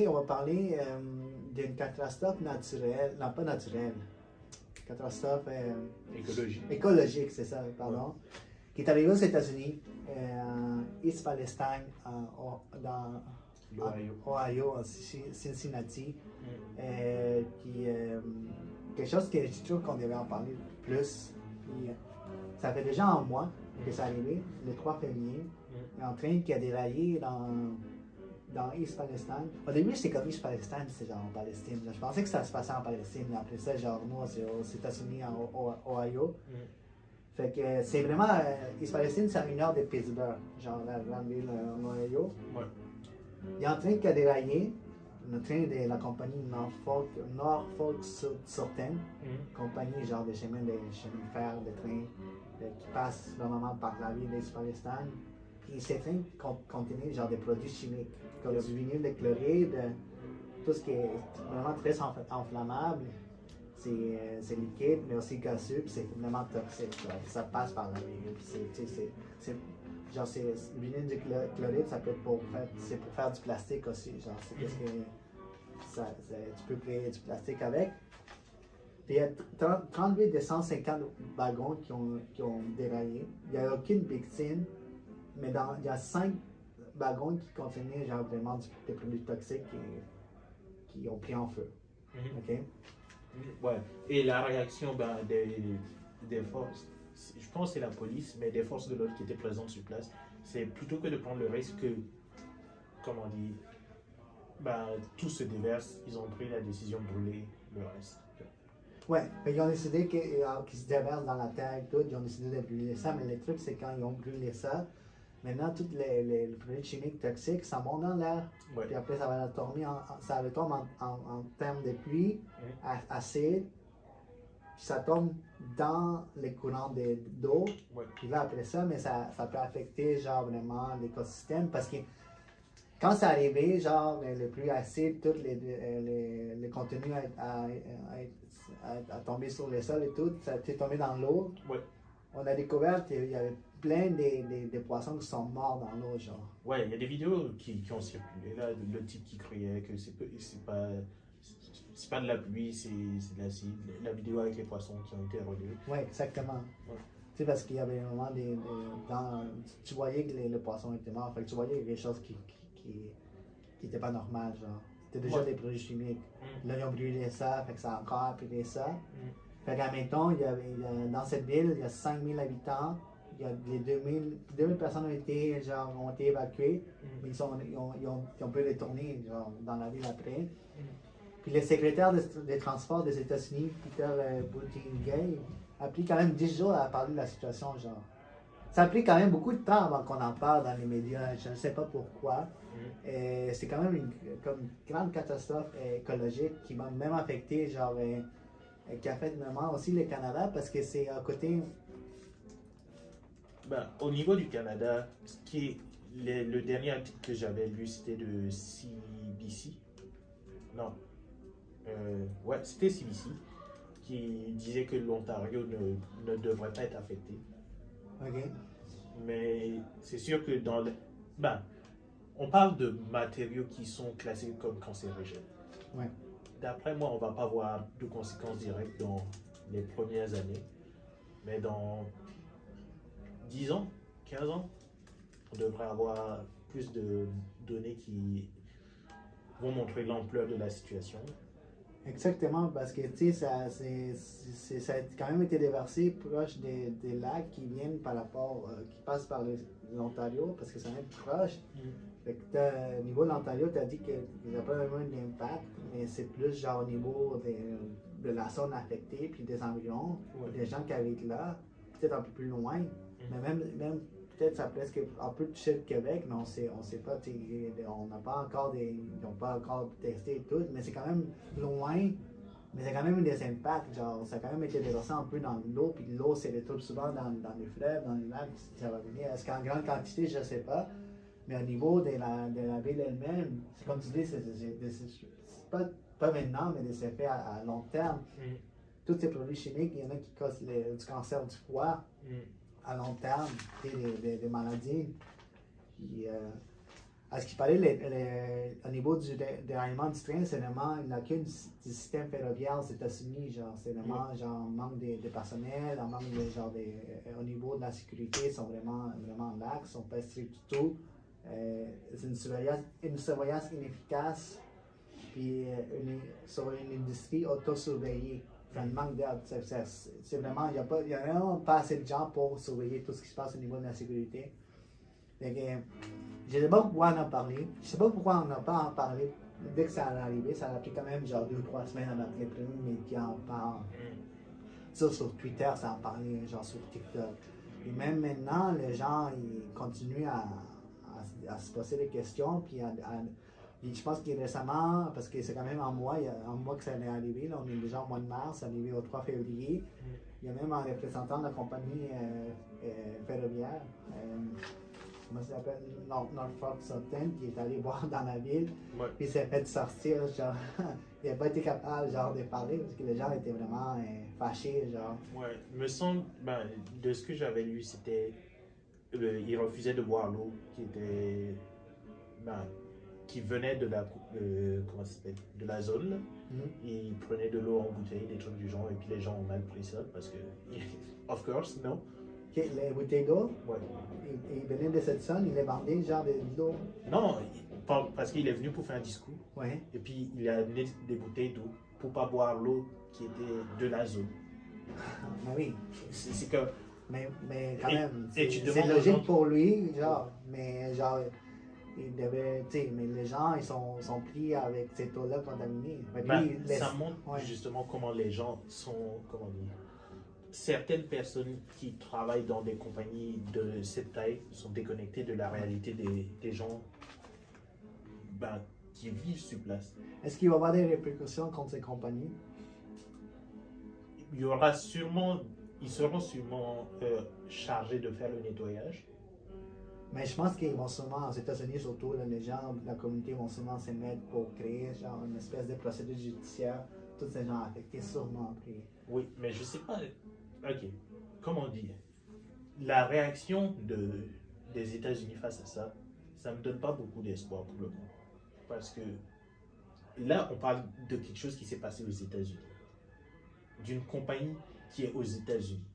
On va parler d'une catastrophe naturelle, non pas naturelle, catastrophe écologique, c'est ça, pardon, qui est arrivée aux États-Unis, East Palestine, dans Ohio, en Cincinnati, qui quelque chose que je trouve qu'on devrait en parler plus. Puis, ça fait déjà un mois que c'est arrivé, le 3 février, un train qui a déraillé dans East Palestine. Au début, j'étais comme East Palestine, c'est genre en Palestine. Je pensais que ça se passait en Palestine, mais après ça, genre, non, c'est aux États-Unis, en Ohio. Fait que c'est vraiment. East Palestine, c'est à 1 heure de Pittsburgh, genre la grande ville en Ohio. Ouais. Il y a un train qui a déraillé, le train de la compagnie Norfolk Southern, compagnie genre de chemin de fer, de train qui passe normalement par la ville d'East Palestine. Puis ces trains contenaient genre des produits chimiques, comme du vinyle de chloride, tout ce qui est vraiment très inflammable. C'est liquide, mais aussi gasseux, puis c'est vraiment toxique. Ça passe par la vie. Genre, le vinyle de chloride, ça peut être pour faire du plastique aussi. Genre, c'est parce que tu peux créer du plastique avec. Puis il y a 38 de 150 wagons qui ont déraillé. Il n'y a aucune victime, mais il y a 5 wagons qui contenaient genre vraiment des produits toxiques qui ont pris en feu. OK? Ouais. Et la réaction des forces, je pense que c'est la police, mais des forces de l'ordre qui étaient présentes sur place, c'est plutôt que de prendre le risque que, comment dire, tout se déverse, ils ont pris la décision de brûler le reste. Ouais, ils ont décidé qu'ils se déversent dans la terre et tout, ils ont décidé de brûler ça, mais le truc c'est quand ils ont brûlé ça, maintenant tous les produits chimiques toxiques, ça monte dans l'air, puis après ça va retomber en termes de pluie, acide, puis ça tombe dans les courants d'eau, puis là après ça, mais ça peut affecter genre vraiment l'écosystème, parce que quand c'est arrivé, genre le pluie acide, tous les contenus à tomber sur le sol et tout, ça a tombé dans l'eau. On a découvert qu'il y avait plein de poissons qui sont morts dans l'eau, genre. Ouais, il y a des vidéos qui ont circulé, là, le type qui criait que c'est pas de la pluie, c'est de l'acide. La vidéo avec les poissons qui ont été relevés. Ouais, exactement. Tu sais, parce qu'il y avait vraiment tu voyais que les poissons étaient morts, fait que tu voyais des choses qui n'étaient pas normales, genre. C'était déjà des produits chimiques. Là, ils ont brûlé ça, fait que ça a encore brûlé ça. Fait qu'à mettons, dans cette ville, il y a 5000 habitants. Il y a les 2000 personnes ont été évacuées, mais ils ont pu retourner genre, dans la ville après. Puis le secrétaire des transports des États-Unis, Peter Buttigieg, a pris quand même 10 jours à parler de la situation, genre. Ça a pris quand même beaucoup de temps avant qu'on en parle dans les médias, je ne sais pas pourquoi. C'est quand même une grande catastrophe écologique qui m'a même affecté, genre, qui a fait vraiment aussi le Canada, parce que c'est à côté. Au niveau du Canada, le dernier article que j'avais lu, c'était de CBC. Non. C'était CBC qui disait que l'Ontario ne devrait pas être affecté. OK. Mais c'est sûr que on parle de matériaux qui sont classés comme cancérigènes. Ouais. D'après moi, on ne va pas voir de conséquences directes dans les premières années. Mais dans 10 ans, 15 ans, on devrait avoir plus de données qui vont montrer l'ampleur de la situation. Exactement, parce que tu sais, ça a quand même été déversé proche des lacs qui viennent qui passent par l'Ontario, parce que ça va être proche. Fait que au niveau de l'Ontario, tu as dit qu'il n'y a pas vraiment d'impact, mais c'est plus genre au niveau de la zone affectée, puis des environs, des gens qui habitent là, peut-être un peu plus loin, mais même peut-être ça presque un peu touché le Québec, mais on sait pas, on n'a pas encore ils n'ont pas encore testé et tout, mais c'est quand même loin, mais c'est quand même eu des impacts, genre ça a quand même été déversé un peu dans l'eau, puis l'eau c'est des trucs souvent dans les fleuves, dans les lacs, ça va venir, est-ce qu'en grande quantité, je sais pas, mais au niveau de la ville elle-même, c'est comme tu dis, c'est pas maintenant, mais des effets à long terme. Tous ces produits chimiques, il y en a qui causent du cancer du foie à long terme, des maladies. Puis, à ce qu'il paraît, au niveau du déraillement du train, c'est vraiment une lacune du système ferroviaire aux États-Unis. Genre, c'est vraiment genre manque de personnel, un manque de genre au niveau de la sécurité, ils sont vraiment lax, ils sont pas stricts du tout. C'est une surveillance inefficace, puis sur une industrie autosurveillée. C'est un manque d'aide. C'est vraiment, il n'y a vraiment pas assez de gens pour surveiller tout ce qui se passe au niveau de la sécurité. Fait que, je ne sais pas pourquoi on en a parlé. Je ne sais pas pourquoi on n'a pas en parlé dès que ça allait arriver. Ça a pris quand même genre 2 ou 3 semaines avant que les premiers médias en parlent. Sur Twitter, ça en parlait, genre sur TikTok. Et même maintenant, les gens ils continuent à se poser des questions. Puis je pense que récemment, parce que c'est quand même il y a un mois que ça allait arriver, là, on est déjà au mois de mars, ça est arrivé au 3 février. Il y a même un représentant de la compagnie ferroviaire. Comment ça s'appelle? Norfolk Southern, qui est allé voir dans la ville, puis il s'est fait sortir, genre, il n'a pas été capable, genre, de parler, parce que les gens étaient vraiment fâchés, genre. Ouais, me semble, de ce que j'avais lu, c'était, il refusait de boire l'eau qui venait de la, comment ça s'appelle, de la zone, là. Il prenait de l'eau en bouteille, des trucs du genre, et puis les gens ont mal pris ça, parce que, of course, non. Les bouteilles d'eau, Ouais. il venait de cette zone, il les vendait genre de l'eau. Non, parce qu'il est venu pour faire un discours. Ouais. Et puis il a amené des bouteilles d'eau pour pas boire l'eau qui était de la zone. Mais oui. C'est que. Mais quand même, et tu c'est demandes logique aux gens pour lui, genre, mais genre, il devait, tu sais, mais les gens, ils sont pris avec cette eau-là contaminée. Ça montre justement comment les gens sont, comment dire, certaines personnes qui travaillent dans des compagnies de cette taille sont déconnectées de la réalité des gens qui vivent sur place. Est-ce qu'il va y avoir des répercussions contre ces compagnies? Il y aura ils seront sûrement chargés de faire le nettoyage. Mais je pense qu'ils vont sûrement, aux États-Unis surtout, là, les gens de la communauté vont sûrement se mettre pour créer genre, une espèce de procédure judiciaire. Tous ces gens affectés sûrement. Puis... Oui, mais je sais pas. Ok, comment dire? La réaction des États-Unis face à ça, ça me donne pas beaucoup d'espoir pour le moment. Parce que là, on parle de quelque chose qui s'est passé aux États-Unis. D'une compagnie qui est aux États-Unis.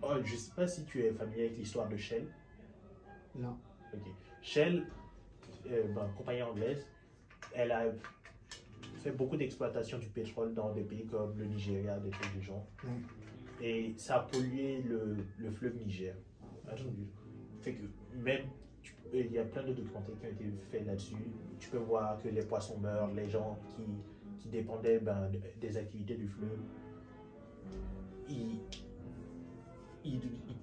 Oh, je ne sais pas si tu es familier avec l'histoire de Shell. Non. Ok. Shell, compagnie anglaise, elle a fait beaucoup d'exploitation du pétrole dans des pays comme le Nigeria, des trucs du genre. Et ça a pollué le fleuve Niger. Fait que même, il y a plein de documentaires qui ont été faits là-dessus. Tu peux voir que les poissons meurent, les gens qui dépendaient des activités du fleuve, ils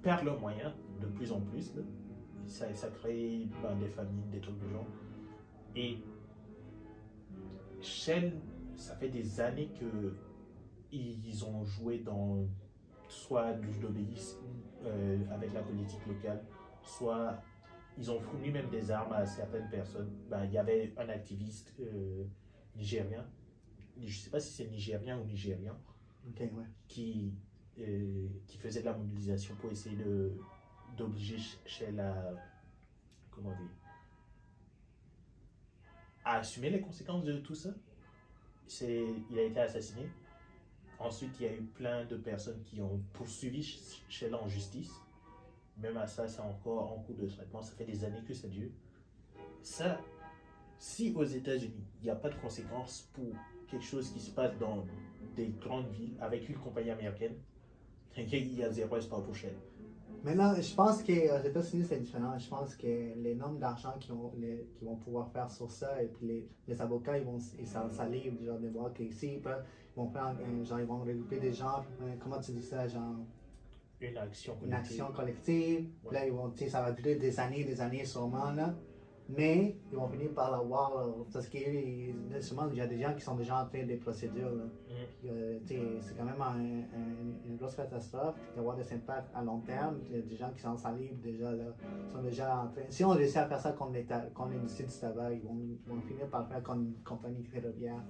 perdent leurs moyens de plus en plus. Là. Ça crée des famines, des trucs du genre. Et Shell, ça fait des années qu'ils ont joué dans soit du lobbyisme avec la politique locale, soit ils ont fourni même des armes à certaines personnes. Il y avait un activiste nigérien, je ne sais pas si c'est nigérien ou nigérian, qui faisait de la mobilisation pour essayer d'obliger Shell à assumer les conséquences de tout ça. Il a été assassiné. Ensuite, il y a eu plein de personnes qui ont poursuivi Shell en justice. Même à ça, c'est encore en cours de traitement. Ça fait des années que ça dure. Ça, si aux États-Unis, il n'y a pas de conséquences pour quelque chose qui se passe dans des grandes villes avec une compagnie américaine, il y a zéro espoir pour Shell. Maintenant, je pense qu'aux États-Unis, c'est différent. Je pense que les nombres d'argent qu'ils vont pouvoir faire sur ça, et puis les avocats, ils s'en livrent, genre, de voir qu'ici, ils vont faire, genre, ils vont regrouper des gens, comment tu dis ça, genre... Une action collective. Une action collective. Ouais. Là, ils vont, ça va durer des années sûrement, là. Mais ils vont finir par l'avoir, là, parce que sûrement, il y a des gens qui sont déjà en train des procédures, là. C'est quand même une grosse catastrophe, il va y avoir des impacts à long terme. Il y a des gens qui s'en livrent déjà, là, sont déjà en train. Si on réussit à faire ça contre l'industrie du tabac, ils vont finir par le faire comme une compagnie ferroviaire.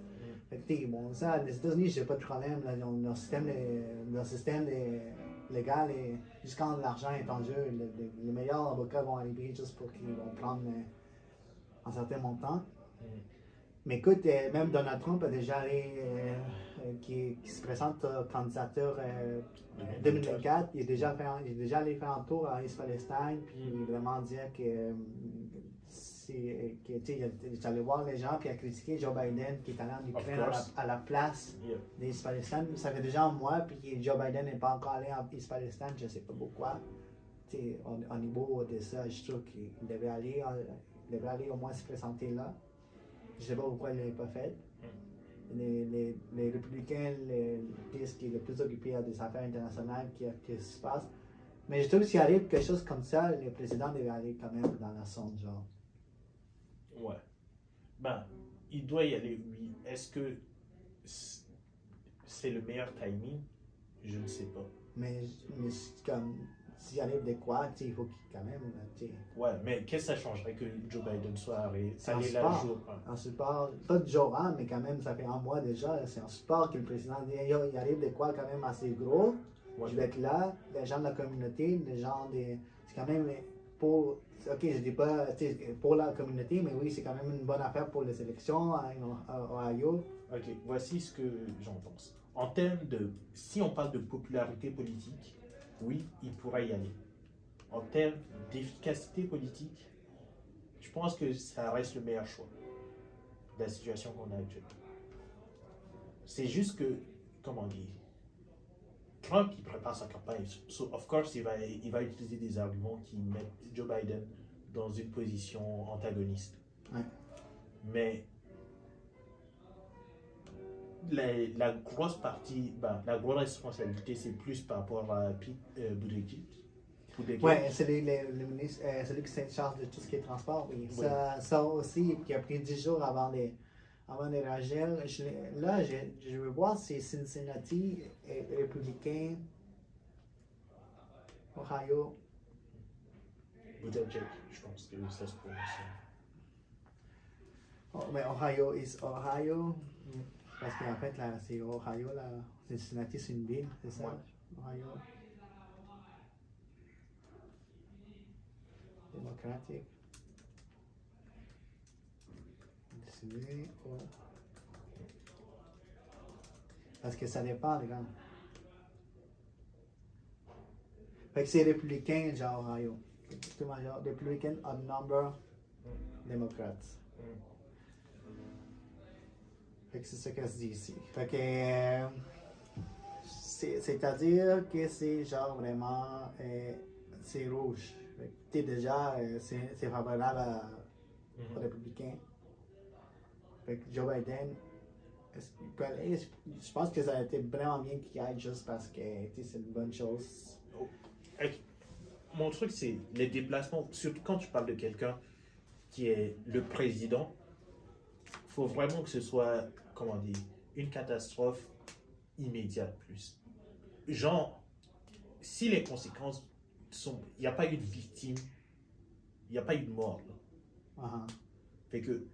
Fait que, bon, ça, les États-Unis, j'ai pas de problème, là, leur système légal, et juste quand l'argent est en jeu, les meilleurs avocats vont arriver juste pour qu'ils vont prendre un certain montant. Mm. Mais écoute, même Donald Trump a déjà allé, qui se présente candidature 2024, il est déjà allé faire un tour à Israël-Palestine, puis vraiment dire que il est allé voir les gens, puis il a critiqué Joe Biden qui est allé en Ukraine à la place des Israéliens. Ça fait déjà un mois, puis Joe Biden n'est pas encore allé en Israël-Palestine, je ne sais pas pourquoi. Au niveau de ça, je trouve qu'il devait aller au moins se présenter là. Je ne sais pas pourquoi il ne l'a pas fait. Les républicains disent qu'il est plus occupé à des affaires internationales qui se passent. Mais je trouve que s'il arrive quelque chose comme ça, le président devait aller quand même dans la sonde, genre. Ouais. Ben, il doit y aller, oui. Est-ce que c'est le meilleur timing? Je ne sais pas. Mais comme, s'il arrive de quoi, il faut qu'il quand même. Ouais, mais qu'est-ce que ça changerait que Joe Biden soit allé là le jour 1? En support, pas du jour 1, mais quand même, ça fait un mois déjà. C'est un support que le président dit il arrive de quoi quand même assez gros. Ouais. Je vais être là, les gens de la communauté, les gens des. C'est quand même pour. Ok, je dis pas pour la communauté, mais oui, c'est quand même une bonne affaire pour les élections à Ohio. Ok, voici ce que j'en pense. En termes de. Si on parle de popularité politique, oui, il pourrait y aller. En termes d'efficacité politique, je pense que ça reste le meilleur choix de la situation qu'on a actuellement. C'est juste que, comment dire, Trump, il prépare sa campagne. So, of course, il va utiliser des arguments qui mettent Joe Biden dans une position antagoniste. Ouais. Mais la grosse partie, la grosse responsabilité, c'est plus par rapport à Pete Buttigieg. Oui, c'est celui qui s'est charge de tout ce qui est transport. Oui. Oui. Ça aussi, qui a pris 10 jours avant de réagir. Là, je veux voir si Cincinnati est républicain, Ohio. Buttigieg, je pense que ça se prononce. Oh, mais Ohio is Ohio. Parce qu'en fait, là, c'est Ohio, là. Cincinnati, c'est une ville, c'est ça? Ouais. Ohio. Démocratique. Décider. Oh. Parce que ça dépend, les gars. Fait que c'est républicain, genre Ohio. Genre, Republican outnumber Democrats. Fait que c'est ce que se dit ici. Fait que c'est-à-dire que c'est genre vraiment c'est rouge. Fait que déjà c'est favorable aux républicains. Fait que Joe Biden, je pense que ça a été vraiment bien qu'il aille juste parce que c'est une bonne chose. Mon truc, c'est les déplacements, surtout quand tu parles de quelqu'un qui est le président, il faut vraiment que ce soit, comment dire, une catastrophe immédiate plus. Genre, si les conséquences sont... Il n'y a pas eu de victime, il n'y a pas eu de mort. Là. Fait que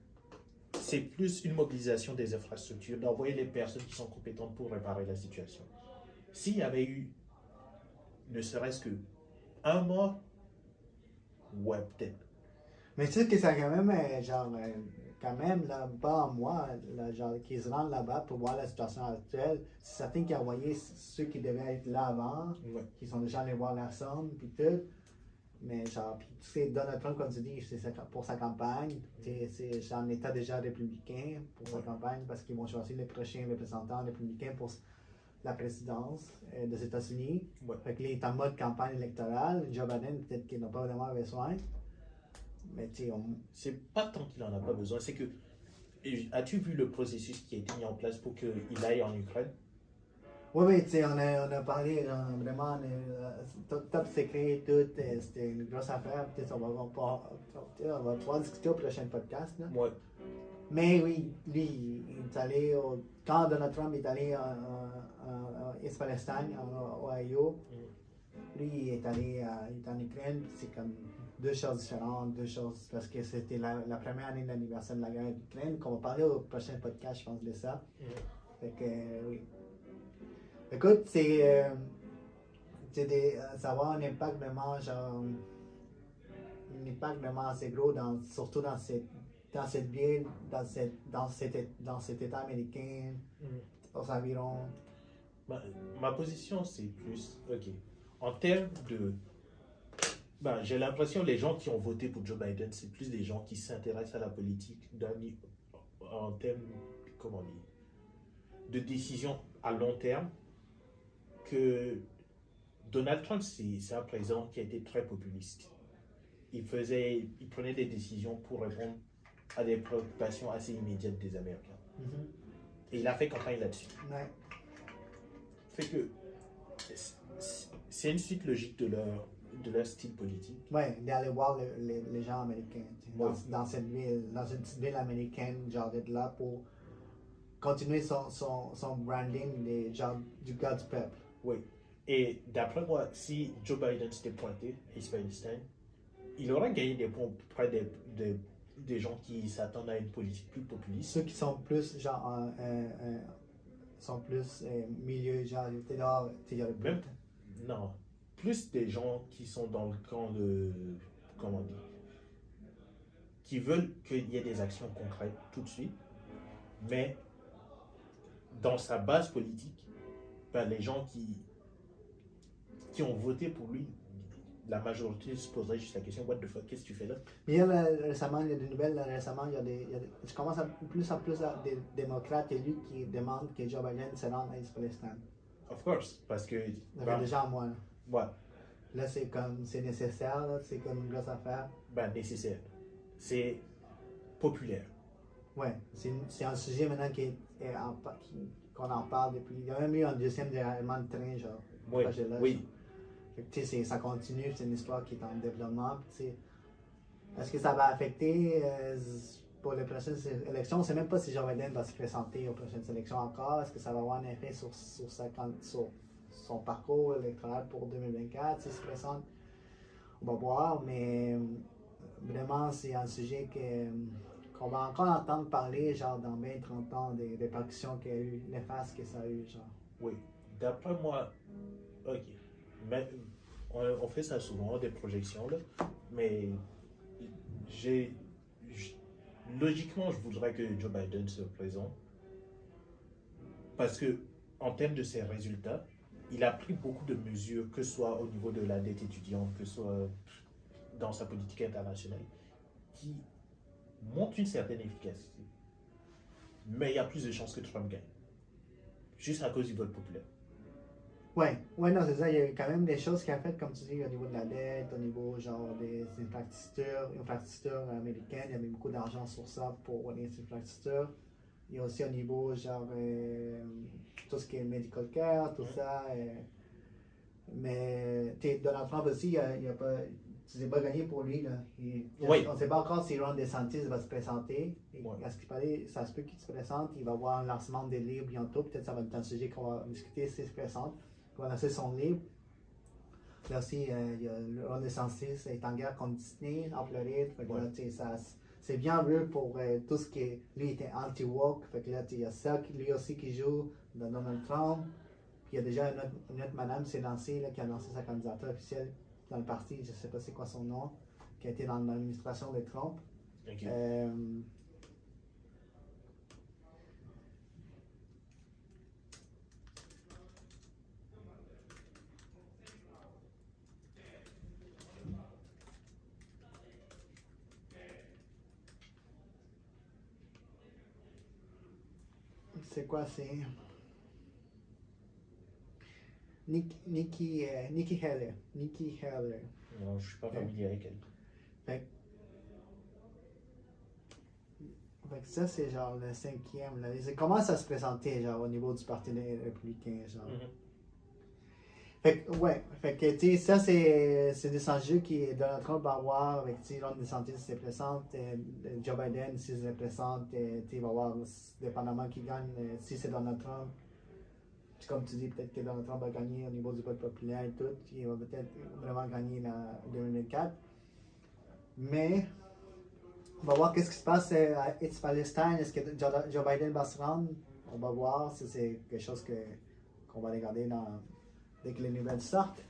c'est plus une mobilisation des infrastructures, d'envoyer les personnes qui sont compétentes pour réparer la situation. S'il y avait eu, ne serait-ce que un mort, ouais, peut-être. Mais tu sais que ça quand même, genre, quand même, là, pas en moi, là, genre, qu'ils se rendent là-bas pour voir la situation actuelle. C'est certain qu'ils ont envoyé ceux qui devaient être là avant, qui sont déjà allés voir la somme, puis tout. Mais genre, puis tu sais, Donald Trump, comme tu dis, c'est pour sa campagne. C'est en état déjà républicain pour sa campagne, parce qu'ils vont choisir les prochains représentants républicains pour la présidence des États-Unis. Fait que là, il est en mode campagne électorale. Joe Biden, peut-être qu'il n'a pas vraiment besoin. Mais tu sais, c'est pas tant qu'il en a pas besoin, c'est que. As-tu vu le processus qui a été mis en place pour qu'il aille en Ukraine? Oui, tu sais, on a parlé vraiment top secret, tout. C'était une grosse affaire. Peut-être on va pouvoir discuter au prochain podcast. Là. Ouais. Mais oui, lui, il est allé. Quand Donald Trump est allé en Israël-Palestine, en Ohio, lui, il est allé en Ukraine. C'est comme deux choses différentes, parce que c'était la première année de l'anniversaire de la guerre d'Ukraine, qu'on va parler au prochain podcast, je pense, de ça. Fait que, oui. Écoute, ça va avoir un impact vraiment, genre, un impact vraiment assez gros, surtout dans cette dans cette ville, dans cet État américain, aux environs. Ma position, c'est plus, ok, en termes de... j'ai l'impression que les gens qui ont voté pour Joe Biden, c'est plus des gens qui s'intéressent à la politique en termes, comment dire, de décision à long terme, que Donald Trump, c'est un président qui a été très populiste. Il prenait des décisions pour répondre à des préoccupations assez immédiates des Américains. Et il a fait campagne là-dessus. Ouais. Fait que c'est une suite logique de leur style politique. Oui, d'aller voir les gens américains dans cette petite ville américaine, genre d'être là pour continuer son branding du gars du peuple. Oui. Et d'après moi, si Joe Biden s'était pointé à East Palestine, il aurait gagné des points auprès des gens qui s'attendent à une politique plus populiste. Ceux qui sont plus, genre, milieu, genre, Même, non, plus des gens qui sont dans le camp de, comment dire, qui veulent qu'il y ait des actions concrètes tout de suite, mais dans sa base politique, les gens qui ont voté pour lui, la majorité se poserait juste la question, what the fuck, qu'est-ce que tu fais là? Mais récemment, il y a des nouvelles, je commence plus en plus à des démocrates élus qui demandent que Joe Biden se rende à East Palestine. Of course, parce que... Ça fait déjà un mois. Là, ouais. Là c'est nécessaire, là, c'est comme une grosse affaire. Nécessaire. C'est populaire. Ouais, c'est un sujet maintenant qu'on en parle depuis. Il y a même eu un deuxième déraillement de train, genre. Oui, oui. Ça continue, c'est une histoire qui est en développement. Est-ce que ça va affecter pour les prochaines élections? On ne sait même pas si Joe Biden va se présenter aux prochaines élections encore. Est-ce que ça va avoir un effet sur son parcours électoral pour 2024 s'il se présente? On va voir, mais vraiment, c'est un sujet qu'on va encore entendre parler, genre dans 20-30 ans, des répercussions qu'il y a eu, néfastes que ça a eu, genre. Oui, d'après moi, ok. Mais on fait ça souvent, des projections, là, mais logiquement, je voudrais que Joe Biden se présente parce que, en termes de ses résultats, il a pris beaucoup de mesures, que ce soit au niveau de la dette étudiante, que ce soit dans sa politique internationale, qui montrent une certaine efficacité. Mais il y a plus de chances que Trump gagne, juste à cause du vote populaire. Ouais, non, c'est ça. Il y a quand même des choses qu'il a faites, comme tu dis, au niveau de la dette, au niveau genre des infrastructures américaines. Il y a mis beaucoup d'argent sur ça pour les infrastructures. Il y a aussi au niveau genre tout ce qui est medical care, tout ça. Mais Donald Trump aussi, tu n'as pas gagné pour lui. Là. Oui. On ne sait pas encore si Ron DeSantis va se présenter. Ouais. À ce qu'il paraît, ça se peut qu'il se présente. Il va y avoir un lancement des livres bientôt. Peut-être que ça va être un sujet qu'on va discuter s'il se présente. Il va lancer son livre. Là aussi, il y a Ron DeSantis est en guerre contre Disney, en Floride. Fait que là, c'est bien vu pour tout ce qui est. Lui, il était anti-woke. Fait que là, il y a ça, lui aussi, qui joue dans Donald Trump. Puis il y a déjà une autre madame qui s'est lancée, là, qui a lancé sa candidature officielle dans le parti, je ne sais pas c'est quoi son nom, qui a été dans l'administration de Trump. Okay. C'est quoi, c'est Nikki Haley. Non, je ne suis pas familier avec elle. Fait que ça, c'est genre le 5e. Là. Il commence à se présenter genre, au niveau du Parti républicain. Genre. Fait que, tu sais, ça, c'est des enjeux que Donald Trump va avoir avec, tu sais, Ron DeSantis s'il se présente, Joe Biden s'il se présente, tu sais, il va avoir, dépendamment qui gagne, si c'est Donald Trump. Puis comme tu dis, peut-être que Donald Trump va gagner au niveau du vote populaire et tout, il va peut-être vraiment gagner en 2024. Mais, on va voir qu'est-ce qui se passe à East Palestine. Est-ce que Joe Biden va se rendre? On va voir si c'est quelque chose qu'on va regarder dès que les nouvelles sortent.